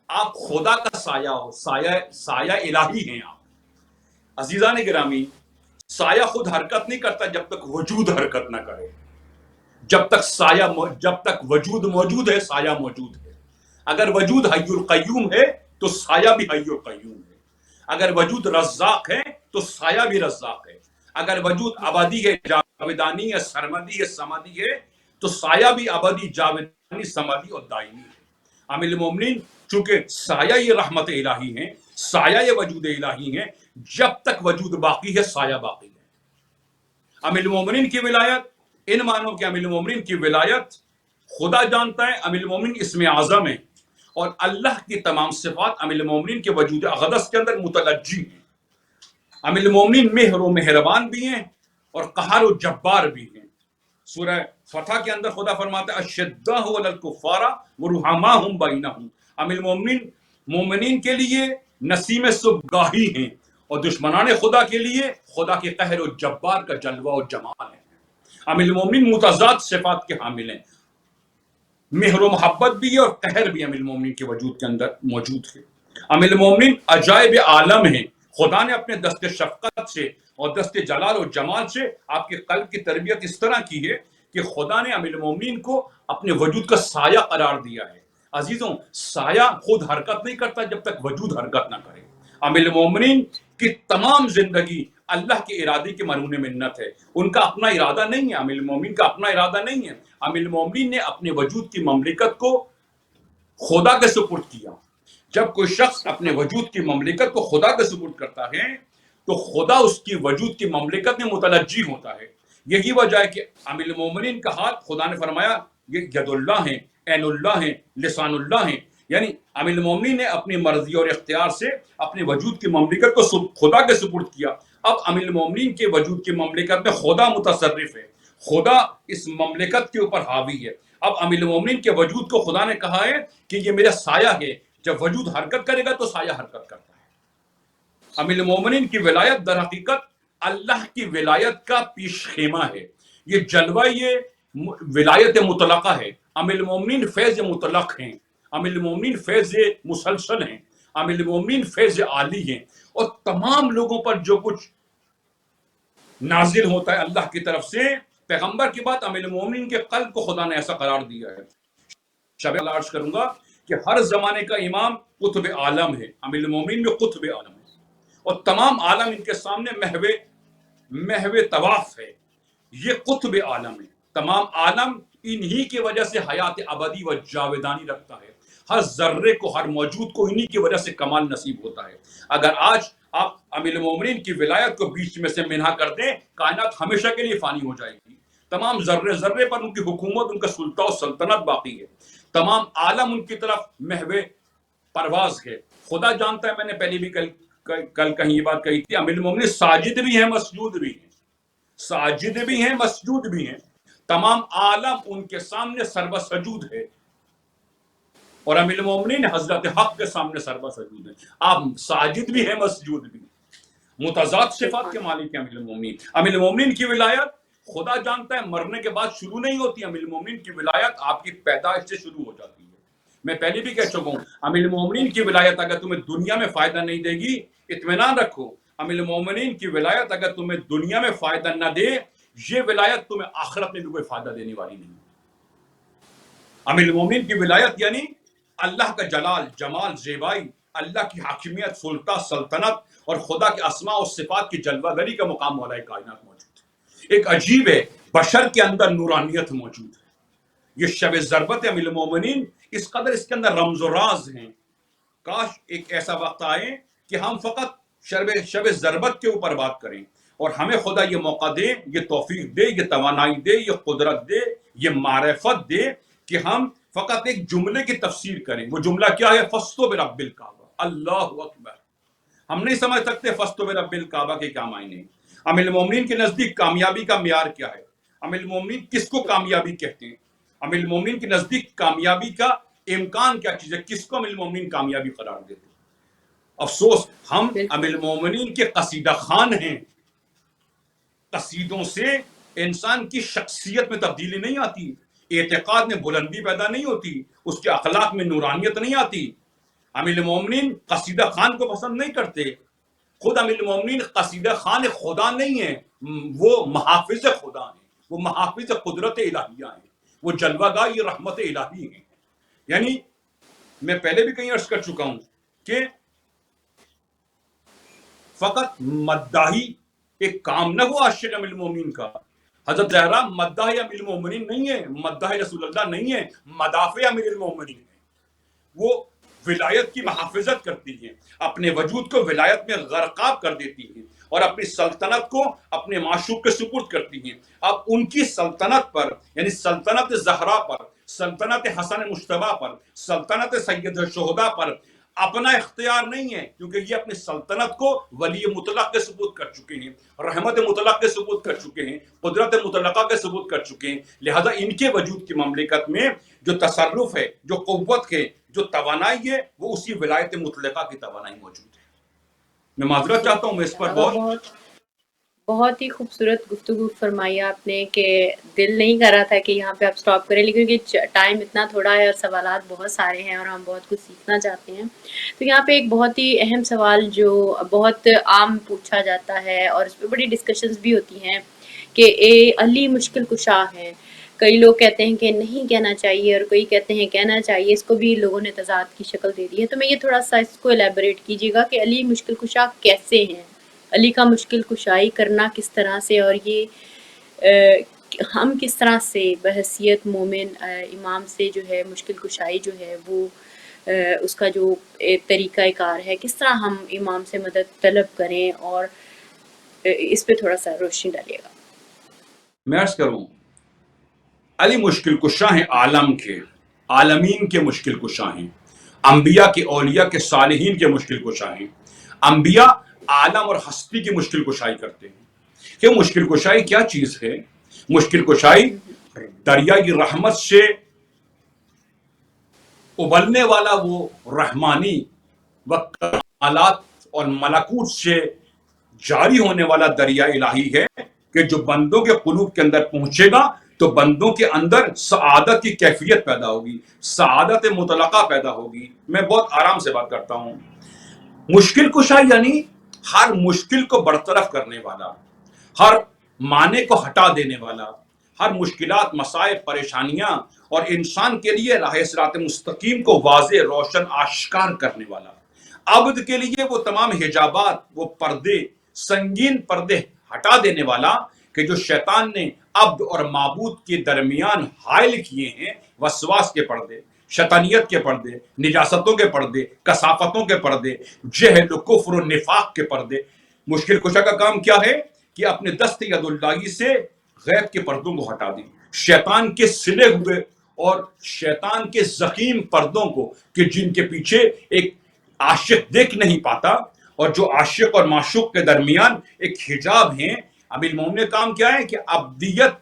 آپ خدا کا سایہ ہو، سایہ الہی ہیں آپ۔ عزیزان گرامی، سایہ خود حرکت نہیں کرتا جب تک وجود حرکت نہ کرے۔ جب تک وجود موجود ہے، سایہ موجود ہے۔ اگر وجود حی القیوم ہے تو سایہ بھی حی القیوم ہے۔ اگر وجود رزاق ہے تو سایہ بھی رزاق ہے۔ اگر وجود ابدی ہے، جاودانی ہے، سرمدی ہے، سمدی ہے، تو سایہ بھی ابدی، جاودانی، سمدی اور دائمی ہے۔ امیر المومنین چونکہ سایہ یہ رحمت الہی ہیں، سایہ یہ وجود الہی ہیں، جب تک وجود باقی ہے سایہ باقی ہے۔ امیر المومنین کی ولایت ان معنوں کہ امیر المومنین کی ولایت خدا جانتا ہے، امیر المومنین اسم اعظم ہے، اور اللہ کی تمام صفات امیر المومنین کے وجود اقدس کے اندر متلجی ہیں۔ امیر المومنین مہر و مہربان بھی ہیں اور قہار و جبار بھی ہیں۔ سورہ فتح کے اندر خدا فرماتا ہے اشداء علی الکفار ورحماء بینہم، امیر المومنین مومنین کے لیے نسیم صبحگاہی ہیں، اور دشمنان خدا کے لیے خدا کے قہر و جبار کا جلوہ و جمال ہے۔ امیر المومنین متضاد صفات کے حامل ہیں، مہر و محبت بھی ہے اور قہر بھی امیر المومنین کے وجود کے اندر موجود ہے۔ امیر المومنین عجائب عالم ہیں، خدا نے اپنے دست شفقت سے اور دست جلال و جمال سے آپ کے قلب کی تربیت اس طرح کی ہے کہ خدا نے امیر المومنین کو اپنے وجود کا سایہ قرار دیا ہے۔ عزیزوں، سایہ خود حرکت نہیں کرتا جب تک وجود حرکت نہ کرے۔ امیر المومنین کی تمام زندگی اللہ کے ارادے کے مرہون منت ہے، ان کا اپنا ارادہ نہیں ہے، امیر المومنین کا اپنا ارادہ نہیں ہے۔ امیر المومنین نے اپنے وجود کی مملکت کو خدا کے سپرد کیا۔ جب کوئی شخص اپنے وجود کی مملکت کو خدا کے سپرد کرتا ہے تو خدا اس کی وجود کی مملکت میں متلجی ہوتا ہے۔ یہی وجہ ہے کہ امیر المومنین کا ہاتھ، خدا نے فرمایا یہ ید اللہ ہیں، عین اللہ ہیں، لسان اللہ ہیں. یعنی امیر المومنین نے اپنی مرضی اور اختیار سے اپنے وجود کی مملکت کو خدا کے سپرد کیا. اب امیر المومنین کے وجود کی مملکت میں خدا متصرف ہے، خدا اس مملکت کے اوپر حاوی ہے. اب امیر المومنین کے وجود کو خدا نے کہا ہے کہ یہ میرا سایہ ہے. جب وجود حرکت کرے گا تو سایہ حرکت کرتا ہے. امیر المومنین کی ولایت در حقیقت اللہ کی ولایت کا پیش خیمہ ہے. یہ جلوہ یہ ولایت مطلقہ ہے. امیر المومنین فیض مطلق ہیں، امیر المومنین فیض مسلسل ہیں، امیر المومنین فیض عالی ہیں. اور تمام لوگوں پر جو کچھ نازل ہوتا ہے اللہ کی طرف سے پیغمبر کے بعد امیر المومنین کے قلب کو خدا نے ایسا قرار دیا ہے. شب عرض کروں گا کہ ہر زمانے کا امام قطب عالم ہے. امیر المومنین میں قطب عالم ہے اور تمام عالم ان کے سامنے محو طواف ہے. یہ قطب عالم ہے. تمام عالم انہی کی وجہ سے حیات ابدی و جاویدانی رکھتا ہے. ہر ذرے کو، ہر موجود کو انہی کی وجہ سے کمال نصیب ہوتا ہے. اگر آج آپ امیر المومنین کی ولایت کو بیچ میں سے منہا کر دیں، کائنات ہمیشہ کے لیے فانی ہو جائے گی. تمام ذرے ذرے پر ان کی حکومت، ان کا سلطہ و سلطنت باقی ہے. تمام عالم ان کی طرف محو پرواز ہے. خدا جانتا ہے، میں نے پہلے بھی کل کہیں یہ بات کہی تھی، امیر المومنین ساجد بھی ہیں، مسجود بھی ہیں. ساجد بھی ہیں، مسجود بھی ہیں. تمام عالم ان کے سامنے سربہ سجود ہے اور امیر المومنین حضرت حق کے سامنے سربہ سجود ہے. آپ ساجد بھی ہیں، مسجود بھی ہیں. متضاد صفات کے مالک ہیں امیر المومنین. امیر المومنین کی ولایت خدا جانتا ہے مرنے کے بعد شروع نہیں ہوتی. امیر المومنین کی ولایت آپ کی پیدائش سے شروع ہو جاتی ہے. میں پہلے بھی کہہ چکا ہوں، امیر المومنین کی ولایت اگر تمہیں دنیا میں فائدہ نہیں دے گی، اطمینان رکھو. امیر المومنین کی ولایت اگر تمہیں دنیا میں فائدہ نہ دے، یہ ولایت تمہیں آخرت میں بھی کوئی فائدہ دینے والی نہیں. امیر المومنین کی ولایت یعنی اللہ کا جلال، جمال، زیبائی، اللہ کی حاکمیت، سلطہ، سلطنت اور خدا کے اسماء و صفات کی جلوہ گری کا مقام والا کائنات موجود ہے. ایک عجیب ہے، بشر کے اندر نورانیت موجود ہے. یہ شب ضربت امیر المومنین اس قدر اس کے اندر رمز و راز ہیں. کاش ایک ایسا وقت آئے کہ ہم فقط شب ضربت کے اوپر بات کریں اور ہمیں خدا یہ موقع دے، یہ توفیق دے، یہ توانائی دے، یہ قدرت دے، یہ معرفت دے کہ ہم فقط ایک جملے کی تفسیر کریں. وہ جملہ کیا ہے؟ فاستو برب الکعبہ. اللہ اکبر. ہم نہیں سمجھ سکتے فاستو برب الکعبہ کے کیا معنی ہیں. امیر المومنین کے نزدیک کامیابی کا معیار کیا ہے؟ امیر المومنین کس کو کامیابی کہتے ہیں؟ امیر المومنین کے نزدیک کامیابی کا امکان کیا چیز ہے؟ کس کو امیر المومنین کامیابی قرار دیتے ہیں؟ افسوس ہم امیر المومنین کے قصیدہ خان ہیں. قصیدوں سے انسان کی شخصیت میں تبدیلی نہیں آتی، اعتقاد میں بلندی پیدا نہیں ہوتی، اس کے اخلاق میں نورانیت نہیں آتی. امیر المومنین قصیدہ خان کو پسند نہیں کرتے. خود امیر المومنین قصیدہ خان خدا نہیں ہیں، وہ محافظ خدا ہیں، وہ محافظ قدرت الہیہ ہیں، وہ جلوہ گاہ رحمت الہی ہیں. یعنی میں پہلے بھی کہیں عرض کر چکا ہوں کہ فقط مداحی ایک کام نہ ہوا عاشق امیر المومنین کا. حضرت زہرا مداح امیر المومنین نہیں ہے، مداح رسول اللہ نہیں ہے، مدافع امیر المومنین ہے. وہ ولایت کی محافظت کرتی ہیں، اپنے وجود کو ولایت میں غرقاب کر دیتی ہیں اور اپنی سلطنت کو اپنے معشوق کے سپرد کرتی ہیں. اب ان کی سلطنت پر، یعنی سلطنت زہرا پر، سلطنت حسن مجتبیٰ پر، سلطنت سید الشہداء پر اپنا اختیار نہیں ہے، کیونکہ یہ اپنی سلطنت کو ولی مطلق کے ثبوت کر چکے ہیں، رحمت مطلق کے ثبوت کر چکے ہیں، قدرت مطلقہ کے ثبوت کر چکے ہیں. لہذا ان کے وجود کی مملکت میں جو تصرف ہے، جو قوت ہے، جو توانائی ہے، وہ اسی ولایت مطلقہ کی توانائی موجود ہے. میں معذرت چاہتا ہوں، میں اس پر بہت ہی خوبصورت گفتگو فرمائی آپ نے کہ دل نہیں کر رہا تھا کہ یہاں پہ آپ سٹاپ کریں، لیکن کیونکہ ٹائم اتنا تھوڑا ہے اور سوالات بہت سارے ہیں اور ہم بہت کچھ سیکھنا چاہتے ہیں. تو یہاں پہ ایک بہت ہی اہم سوال جو بہت عام پوچھا جاتا ہے اور اس پہ بڑی ڈسکشنز بھی ہوتی ہیں کہ علی مشکل کشا ہیں. کئی لوگ کہتے ہیں کہ نہیں کہنا چاہیے اور کوئی کہتے ہیں کہنا چاہیے. اس کو بھی لوگوں نے تضاد کی شکل دے دی ہے. تو میں یہ تھوڑا سا اس کو ایلیبوریٹ کیجیے گا کہ علی مشکل کشا کیسے ہیں، علی کا مشکل کشائی کرنا کس طرح سے، اور یہ ہم کس طرح سے بحیثیت مومن امام سے جو ہے مشکل کشائی جو ہے وہ اس کا جو طریقہ کار ہے، کس طرح ہم امام سے مدد طلب کریں، اور اس پہ تھوڑا سا روشنی ڈالیے گا. میں عرض کروں، علی مشکل کشا ہیں عالم کے. عالمین کے مشکل کشا ہیں، انبیاء کے، اولیاء کے، صالحین کے مشکل کشا ہیں۔ انبیاء عالم اور ہستی کی مشکل کشائی کرتے ہیں کہ مشکل کشائی کیا چیز ہے؟ مشکل کشائی دریا کی رحمت سے ابلنے والا وہ رحمانی و کمالات اور ملکوت سے جاری ہونے والا دریا الہی ہے کہ جو بندوں کے قلوب کے اندر پہنچے گا تو بندوں کے اندر سعادت کی کیفیت پیدا ہوگی، سعادت مطلقہ پیدا ہوگی۔ میں بہت آرام سے بات کرتا ہوں۔ مشکل کشا یعنی ہر مشکل کو برطرف کرنے والا، ہر معنی کو ہٹا دینے والا، ہر مشکلات، مسائل، پریشانیاں اور انسان کے لیے راہ صراط مستقیم کو واضح، روشن، آشکار کرنے والا، عبد کے لیے وہ تمام حجابات، وہ پردے، سنگین پردے ہٹا دینے والا کہ جو شیطان نے عبد اور معبود کے درمیان حائل کیے ہیں، وسواس کے پردے، شیطانیت کے پردے، نجاستوں کے پردے، کثافتوں کے پردے، جہل و کفر و نفاق کے پردے۔ مشکل کشا کا کام کیا ہے کہ اپنے دست ید اللہی سے غیب کے پردوں کو ہٹا دیں، شیطان کے سلے ہوئے اور شیطان کے زخیم پردوں کو کہ جن کے پیچھے ایک عاشق دیکھ نہیں پاتا اور جو عاشق اور معشوق کے درمیان ایک حجاب ہیں۔ امیر المومنین نے کام کیا ہے کہ عبدیت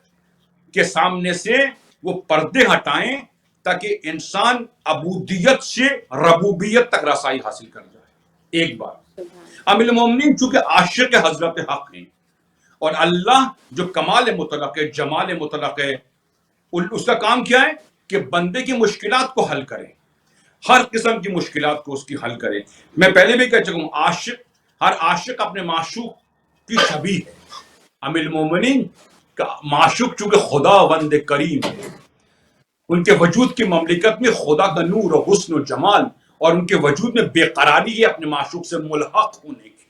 کے سامنے سے وہ پردے ہٹائیں تاکہ انسان عبودیت سے ربوبیت تک رسائی حاصل کر جائے۔ ایک بات، امیر المومنین چونکہ عاشق حضرت حق ہیں اور اللہ جو کمال مطلق ہے، جمال مطلق ہے، اس کا کام کیا ہے کہ بندے کی مشکلات کو حل کرے، ہر قسم کی مشکلات کو اس کی حل کرے۔ میں پہلے بھی کہہ چکا ہوں، ہر عاشق اپنے معشوق کی شبیہ ہے۔ امیر المومنین کا معشوق چونکہ خدا وند کریم ہے، ان کے وجود کی مملکت میں خدا کا نور و حسن و جمال اور ان کے وجود میں بے قراری ہے اپنے معشوق سے ملحق ہونے کی۔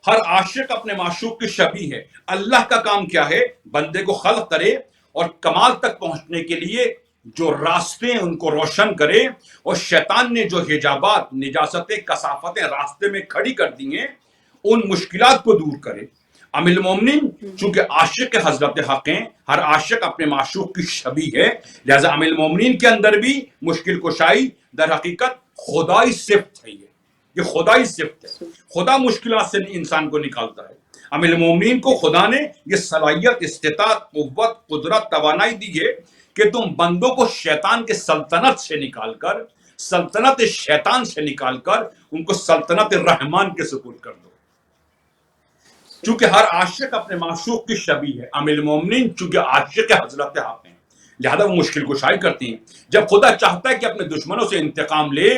ہر عاشق اپنے معشوق کی شبیہ ہے۔ اللہ کا کام کیا ہے؟ بندے کو خلق کرے اور کمال تک پہنچنے کے لیے جو راستے ہیں ان کو روشن کرے، اور شیطان نے جو حجابات، نجاستیں، کثافتیں راستے میں کھڑی کر دی ہیں ان مشکلات کو دور کرے۔ امیر المومنین چونکہ عاشق حضرت حق ہیں، ہر عاشق اپنے معشوق کی شبیہ ہے، لہذا امیر المومنین کے اندر بھی مشکل کشائی در حقیقت خدائی صفت ہے۔ یہ خدائی صفت ہے، خدا مشکلات سے انسان کو نکالتا ہے۔ امیر المومنین کو خدا نے یہ صلاحیت، استطاعت، قوت، قدرت، توانائی دی ہے کہ تم بندوں کو شیطان کے سلطنت سے نکال کر، سلطنت شیطان سے نکال کر ان کو سلطنت رحمان کے سپرد کر دو۔ چونکہ ہر عاشق اپنے معشوق کی شبیہ ہے، امیر المومنین چونکہ عاشق حضرت حق ہیں لہذا وہ مشکل کشائی کرتی ہیں۔ جب خدا چاہتا ہے کہ اپنے دشمنوں سے انتقام لے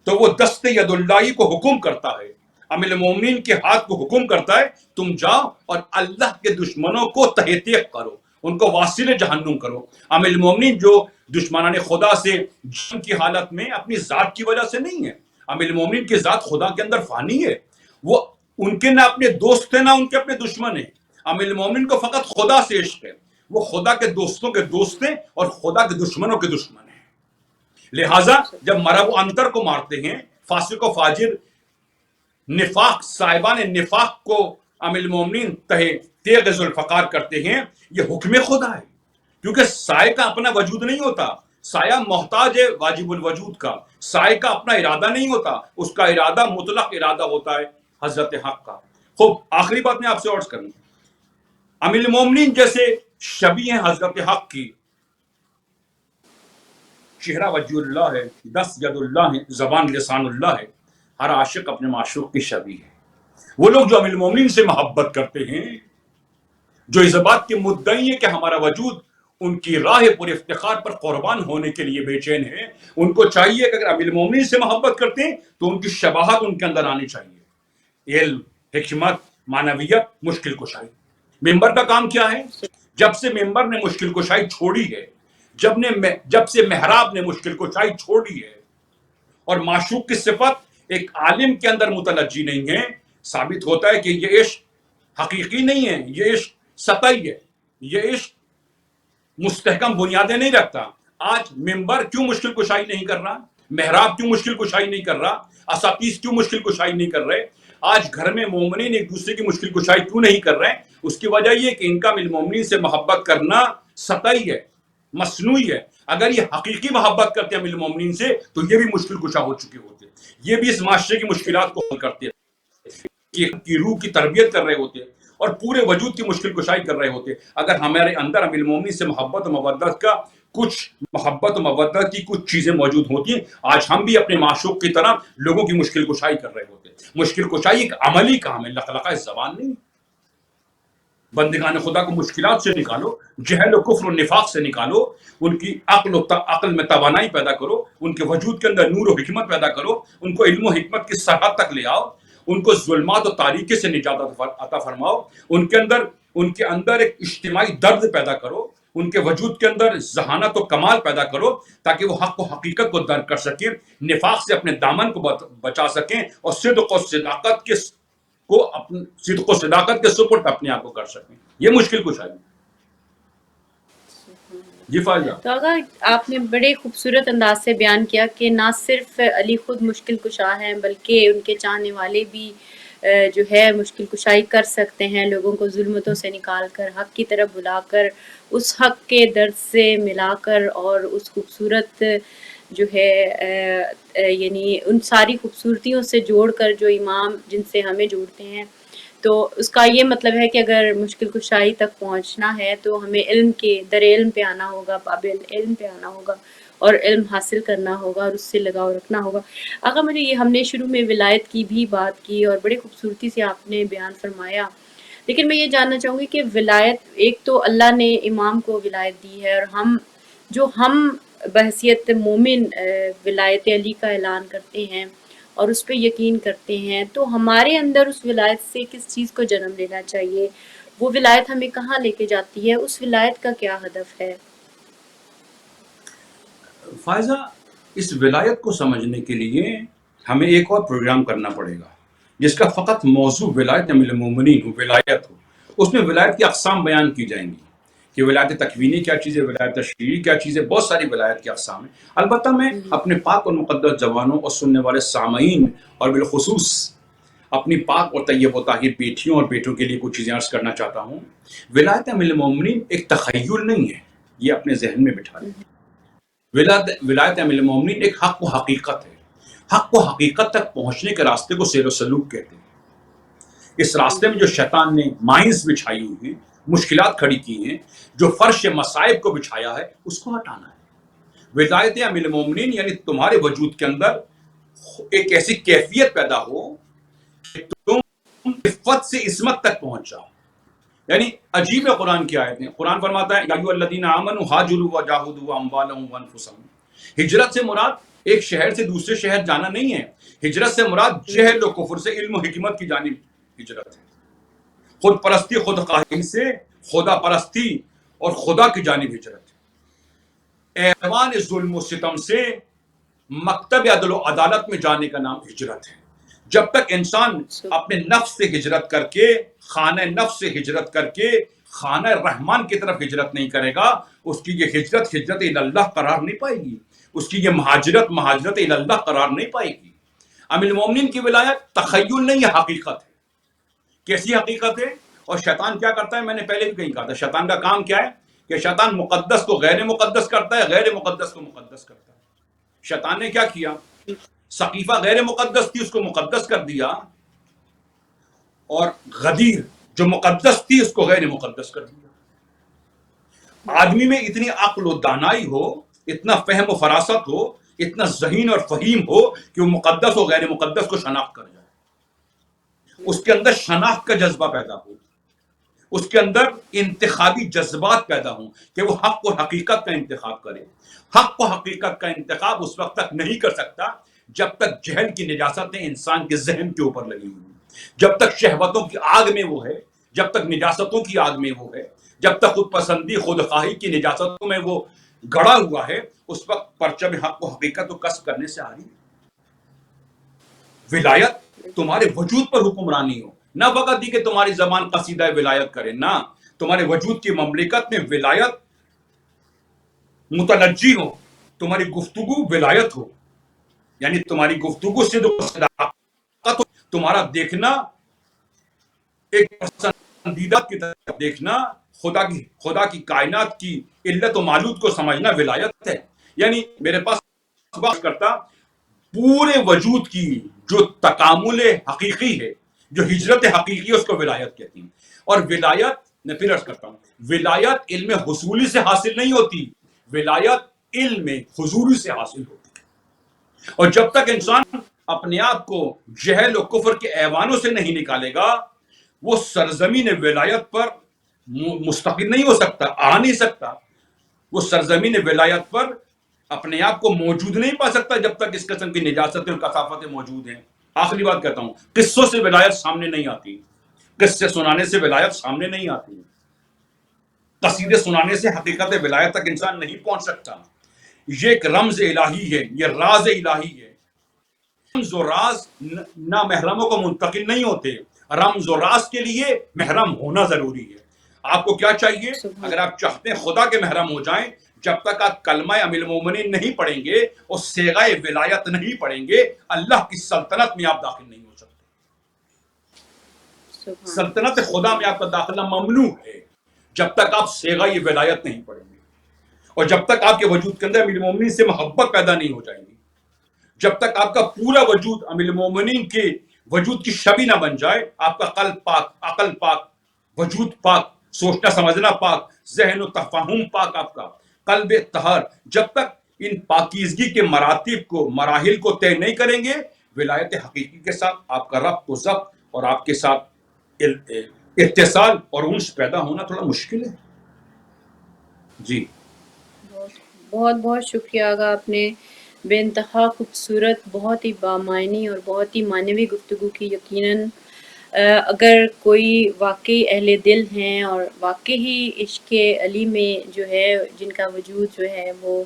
تو وہ دست ید اللہ کو حکم کرتا ہے، امیر المومنین کے ہاتھ کو حکم کرتا ہے، تم جاؤ اور اللہ کے دشمنوں کو تہہ تیغ کرو، ان کو واصل جہنم کرو۔ امیر المومنین جو دشمنان خدا سے جنگ کی حالت میں اپنی ذات کی وجہ سے نہیں ہے، امیر المومنین کی ذات خدا کے اندر فانی ہے، وہ ان کے نہ اپنے دوست ہیں نہ ان کے اپنے دشمن ہیں۔ امیر المومنین کو فقط خدا سے عشق ہے، وہ خدا کے دوستوں کے دوست ہیں اور خدا کے دشمنوں کے دشمن ہیں۔ لہٰذا جب مرب و انتر کو مارتے ہیں، فاسق و فاجر، نفاق، صاحبان نفاق کو امیر المومنین تہہ تیغ ذوالفقار کرتے ہیں، یہ حکم خدا ہے، کیونکہ سائے کا اپنا وجود نہیں ہوتا، سایہ محتاج ہے واجب الوجود کا، سائے کا اپنا ارادہ نہیں ہوتا، اس کا ارادہ مطلق ارادہ ہوتا ہے حضرت حق کا۔ خوب، آخری بات میں آپ سے عرض کروں، امیر المومنین جیسے شبیہ ہیں حضرت حق کی، چہرہ وجہ اللہ ہے، دست ید اللہ ہے، زبان لسان اللہ ہے، ہر عاشق اپنے معشوق کی شبیہ ہے۔ وہ لوگ جو امیر المومنین سے محبت کرتے ہیں، جو اس بات کے مدعی ہیں کہ ہمارا وجود ان کی راہ پر افتخار پر قربان ہونے کے لیے بے چین ہے، ان کو چاہیے کہ اگر امیر المومنین سے محبت کرتے ہیں تو ان کی شباہت ان کے اندر آنی چاہیے، علم، حکمت، معنویت، مشکل کشائی۔ ممبر کا کام کیا ہے؟ جب سے ممبر نے مشکل کشائی چھوڑی ہے، جب سے محراب نے مشکل کشائی چھوڑی ہے اور معشوق کی صفت ایک عالم کے اندر متلجی نہیں ہے، ثابت ہوتا ہے کہ یہ عشق حقیقی نہیں ہے، یہ عشق سطحی ہے، یہ عشق مستحکم بنیادیں نہیں رکھتا۔ آج ممبر کیوں مشکل کشائی نہیں کر رہا؟ محراب کیوں مشکل کشائی نہیں کر رہا؟ اساطیس کیوں مشکل کشائی نہیں کر رہے؟ آج گھر میں مومنین ایک دوسرے کی مشکل کشائی کیوں نہیں کر رہے؟ اس کی وجہ یہ کہ ان کا امیر المومنین سے محبت کرنا سطحی ہے، مصنوعی ہے۔ اگر یہ حقیقی محبت کرتے امیل المومنین سے تو یہ بھی مشکل کشا ہو چکے ہوتے، یہ بھی اس معاشرے کی مشکلات کو حل کرتے، کی روح کی تربیت کر رہے ہوتے اور پورے وجود کی مشکل کشائی کر رہے ہوتے۔ اگر ہمارے اندر امیل المومنین سے محبت و مودت کی کچھ چیزیں موجود ہوتی، آج ہم بھی اپنے معشوق کی طرح لوگوں کی مشکل کشائی کر رہے ہوتے۔ مشکل کشائی ایک عملی کام ہے، لقلقہ زبان نہیں۔ بندگان خدا کو مشکلات سے نکالو، جہل و کفر و نفاق سے نکالو، ان کی عقل میں توانائی پیدا کرو، ان کے وجود کے اندر نور و حکمت پیدا کرو، ان کو علم و حکمت کی سرحد تک لے آؤ، ان کو ظلمات و تاریکی سے نجات عطا فرماؤ، ان کے اندر ایک اجتماعی درد پیدا کرو، ان کے وجود کے اندر ذہانت و کمال پیدا کرو تاکہ وہ حق و حقیقت کو درک کر سکیں، نفاق سے اپنے دامن کو بچا سکیں اور صدق و صداقت کے سپرد اپنے آپ کو کر سکیں۔ یہ مشکل کچھ ہے جی فائزہ۔ تو اگر آپ نے بڑے خوبصورت انداز سے بیان کیا کہ نہ صرف علی خود مشکل کشا ہیں بلکہ ان کے چاہنے والے بھی جو ہے مشکل کشائی کر سکتے ہیں، لوگوں کو ظلمتوں سے نکال کر حق کی طرف بلا کر اس حق کے درد سے ملا کر اور اس خوبصورت جو ہے یعنی ان ساری خوبصورتیوں سے جوڑ کر جو امام جن سے ہمیں جوڑتے ہیں، تو اس کا یہ مطلب ہے کہ اگر مشکل کشائی تک پہنچنا ہے تو ہمیں علم کے در علم پہ آنا ہوگا، باب علم پہ آنا ہوگا اور علم حاصل کرنا ہوگا اور اس سے لگاؤ رکھنا ہوگا۔ اگر مجھے یہ ہم نے شروع میں ولایت کی بھی بات کی اور بڑی خوبصورتی سے آپ نے بیان فرمایا، لیکن میں یہ جاننا چاہوں گی کہ ولایت ایک تو اللہ نے امام کو ولایت دی ہے اور ہم بحیثیت مومن ولایت علی کا اعلان کرتے ہیں اور اس پہ یقین کرتے ہیں، تو ہمارے اندر اس ولایت سے کس چیز کو جنم لینا چاہیے؟ وہ ولایت ہمیں کہاں لے کے جاتی ہے؟ اس ولایت کا کیا ہدف ہے؟ فائزہ، اس ولایت کو سمجھنے کے لیے ہمیں ایک اور پروگرام کرنا پڑے گا جس کا فقط موضوع ولایت امیل المومنین ہو، ولایت ہو۔ اس میں ولایت کی اقسام بیان کی جائیں گی کہ ولایت تکوینی کیا چیز ہے، ولایت تشریعی کیا چیز ہے، بہت ساری ولایت کی اقسام ہیں۔ البتہ میں اپنے پاک اور مقدس جوانوں اور سننے والے سامعین اور بالخصوص اپنی پاک اور طیب و طاہر بیٹیوں اور بیٹوں کے لیے کچھ چیزیں عرض کرنا چاہتا ہوں۔ ولایت امیل المومنین ایک تخیل نہیں ہے، یہ اپنے ذہن میں بٹھا لیں۔ ولایت امیل المومنین ایک حق و حقیقت ہے۔ حق و حقیقت تک پہنچنے کے راستے کو سیر و سلوک کہتے ہیں۔ اس راستے میں جو شیطان نے مائنز بچھائی ہوئی ہیں، مشکلات کھڑی کی ہیں، جو فرش مصائب کو بچھایا ہے، اس کو ہٹانا ہے۔ ولایت امیل المومنین یعنی تمہارے وجود کے اندر ایک ایسی کیفیت پیدا ہو کہ تم عفت سے عصمت تک پہنچ جاؤ۔ یعنی عجیب ہے قرآن کی آیتیں۔ قرآن فرماتا ہے یا ایھا الذین آمنوا ہاجروا وجاہدوا واموالہم وانفسہم۔ ہجرت سے مراد ایک شہر سے دوسرے شہر جانا نہیں ہے، ہجرت سے مراد جہل و کفر سے علم و حکمت کی جانب ہجرت ہے۔ خود پرستی خود خواہی سے خدا پرستی اور خدا کی جانب ہجرت ہے۔ ایوان ظلم و ستم سے مکتب عدل و عدالت میں جانے کا نام ہجرت ہے۔ جب تک انسان اپنے نفس سے ہجرت کر کے، خانہ نفس سے ہجرت کر کے خانہ رحمان کی طرف ہجرت نہیں کرے گا، اس کی یہ ہجرت الی اللہ قرار نہیں پائے گی، اس کی یہ مہاجرت الی اللہ قرار نہیں پائے گی۔ امیل المومنین کی ولایت تخیل نہیں، یہ حقیقت ہے۔ کیسی حقیقت ہے؟ اور شیطان کیا کرتا ہے؟ میں نے پہلے بھی کہیں کہا تھا، شیطان کا کام کیا ہے کہ شیطان مقدس کو غیر مقدس کرتا ہے، غیر مقدس کو مقدس کرتا ہے۔ شیطان نے کیا کیا؟ سقیفہ غیر مقدس تھی، اس کو مقدس کر دیا، اور غدیر جو مقدس تھی اس کو غیر مقدس کر دیا۔ آدمی میں اتنی عقل و دانائی ہو، اتنا فہم و فراست ہو، اتنا ذہین اور فہیم ہو کہ وہ مقدس و غیر مقدس کو شناخت کر جائے، اس کے اندر شناخت کا جذبہ پیدا ہو، اس کے اندر انتخابی جذبات پیدا ہوں کہ وہ حق و حقیقت کا انتخاب کرے۔ حق و حقیقت کا انتخاب اس وقت تک نہیں کر سکتا جب تک جہل کی نجاستیں انسان کے ذہن کے اوپر لگی ہوئی، جب تک شہوتوں کی آگ میں وہ ہے، جب تک نجاستوں کی آگ میں وہ ہے، جب تک خود پسندی خود خواہی کی نجاستوں میں وہ گڑا ہوا ہے، اس وقت پرچم حق و حقیقت کو کسب کرنے سے آ رہی ہے۔ ولایت تمہارے وجود پر حکمرانی ہو، نہ فقط دی کہ تمہاری زبان قصیدہ ولایت کرے، نہ، تمہارے وجود کی مملکت میں ولایت متلجی ہو، تمہاری گفتگو ولایت ہو، یعنی تمہاری گفتگو صدق و صداقت ہو، تمہارا دیکھنا ایک پسندیدہ کی طرف دیکھنا خدا کی کائنات کی علت و معلوت کو سمجھنا ولایت ہے. یعنی میرے پاس بات کرتا پورے وجود کی جو تکامل حقیقی ہے، جو ہجرت حقیقی ہے، اس کو ولایت کہتی ہیں. اور ولایت میں پھر عرض کرتا ہوں، ولایت علم حصولی سے حاصل نہیں ہوتی، ولایت علم حضوری سے حاصل ہوتی ہے. اور جب تک انسان اپنے آپ کو جہل و کفر کے ایوانوں سے نہیں نکالے گا، وہ سرزمین ولایت پر مستقل نہیں ہو سکتا، آ نہیں سکتا. وہ سرزمین ولایت پر اپنے آپ کو موجود نہیں پا سکتا جب تک اس قسم کی نجاستیں اور کثافتیں موجود ہیں. آخری بات کہتا ہوں، قصوں سے ولایت سامنے نہیں آتی، قصے سنانے سے ولایت سامنے نہیں آتی، قصیدے سنانے سے حقیقت ولایت تک انسان نہیں پہنچ سکتا. یہ ایک رمز الہی ہے، یہ راز الہی ہے. رمز و راز نامحرموں کو منتقل نہیں ہوتے، رمز و راز کے لیے محرم ہونا ضروری ہے. آپ کو کیا چاہیے؟ اگر آپ چاہتے ہیں خدا کے محرم ہو جائیں، جب تک آپ کلمہ ام المومنین نہیں پڑھیں گے اور صیغہ ولایت نہیں پڑھیں گے، اللہ کی سلطنت میں آپ داخل نہیں ہو سکتے. سلطنت خدا میں آپ کا داخلہ ممنوع ہے جب تک آپ صیغہ ولایت نہیں پڑھیں گے، اور جب تک آپ کے وجود کے اندر ام المومنین سے محبت پیدا نہیں ہو جائے گی، جب تک آپ کا پورا وجود ام المومنین کے وجود کی شبیہ نہ بن جائے. آپ کا قلب پاک، عقل پاک، وجود پاک، سوچنا سمجھنا پاک، ذہن و تفہم پاک، آپ کا قلب طاہر، جب تک ان پاکیزگی کے مراتب کو، مراحل کو طے نہیں کریں گے، ولایت حقیقی کے ساتھ آپ کا ربط و ضبط اور آپ کے ساتھ اتصال اور انس پیدا ہونا تھوڑا مشکل ہے. جی بہت بہت شکریہ آغا، آپ نے بے انتہا خوبصورت، بہت ہی بامعنی اور بہت ہی معنوی گفتگو کی. یقیناً اگر کوئی واقعی اہل دل ہیں اور واقعی عشق علی میں جو ہے جن کا وجود جو ہے وہ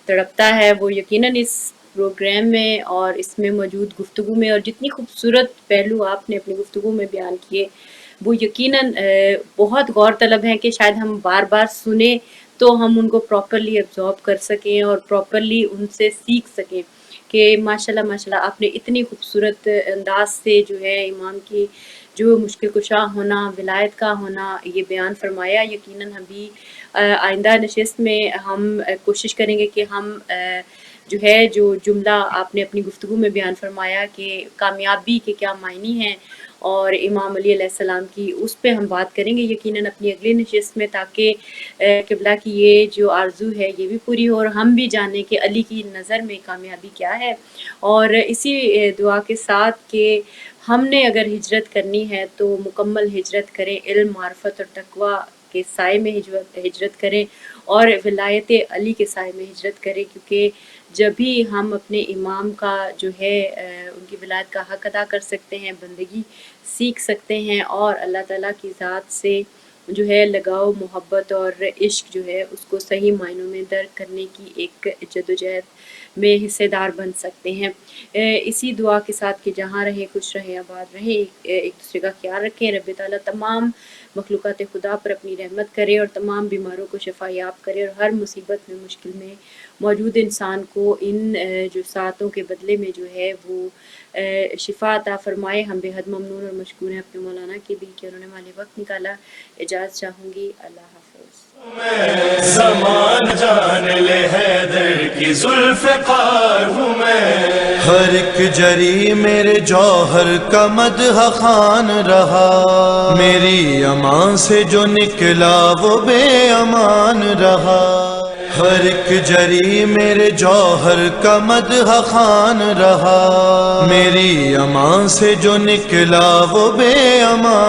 تڑپتا ہے، وہ یقیناً اس پروگرام میں اور اس میں موجود گفتگو میں، اور جتنی خوبصورت پہلو آپ نے اپنی گفتگو میں بیان کیے، وہ یقیناً بہت غور طلب ہیں کہ شاید ہم بار بار سنیں تو ہم ان کو پراپرلی ابزارب کر سکیں اور پراپرلی ان سے سیکھ سکیں کہ ماشاءاللہ ماشاءاللہ آپ نے اتنی خوبصورت انداز سے جو ہے امام کی جو مشکل کشا ہونا، ولایت کا ہونا، یہ بیان فرمایا. یقیناً ہم بھی آئندہ نشست میں ہم کوشش کریں گے کہ ہم جو ہے جو جملہ آپ نے اپنی گفتگو میں بیان فرمایا کہ کامیابی کے کیا معنی ہیں اور امام علی علیہ السلام کی، اس پہ ہم بات کریں گے یقیناً اپنی اگلی نشست میں، تاکہ قبلہ کی یہ جو آرزو ہے یہ بھی پوری ہو اور ہم بھی جانیں کہ علی کی نظر میں کامیابی کیا ہے. اور اسی دعا کے ساتھ کہ ہم نے اگر ہجرت کرنی ہے تو مکمل ہجرت کریں، علم، معرفت اور تقوی کے سائے میں ہجرت کریں اور ولایت علی کے سائے میں ہجرت کریں، کیونکہ جب بھی ہم اپنے امام کا جو ہے ان کی ولایت کا حق ادا کر سکتے ہیں، بندگی سیکھ سکتے ہیں اور اللہ تعالیٰ کی ذات سے جو ہے لگاؤ، محبت اور عشق جو ہے اس کو صحیح معنوں میں درک کرنے کی ایک جدوجہد میں حصے دار بن سکتے ہیں. اسی دعا کے ساتھ کہ جہاں رہیں خوش رہیں، آباد رہیں، ایک دوسرے کا خیال رکھیں. رب تعالیٰ تمام مخلوقات خدا پر اپنی رحمت کرے اور تمام بیماروں کو شفا یاب کرے اور ہر مصیبت میں، مشکل میں موجود انسان کو ان جو ساعتوں کے بدلے میں جو ہے وہ شفا عطا فرمائے. ہم بے حد ممنون اور مشکور ہیں اپنے مولانا کی بھی کہ انہوں نے ہمارے وقت نکالا. اجازت چاہوں گی، اللہ حافظ. زمان جان لے حیدر کی ذوالفقار ہوں میں، ہر ایک جری میرے جوہر کا مدح خوان رہا، میری امان سے جو نکلا وہ بے امان رہا. ہر ایک جری میرے جوہر کا مدح خوان رہا، میری امان سے جو نکلا وہ بے امان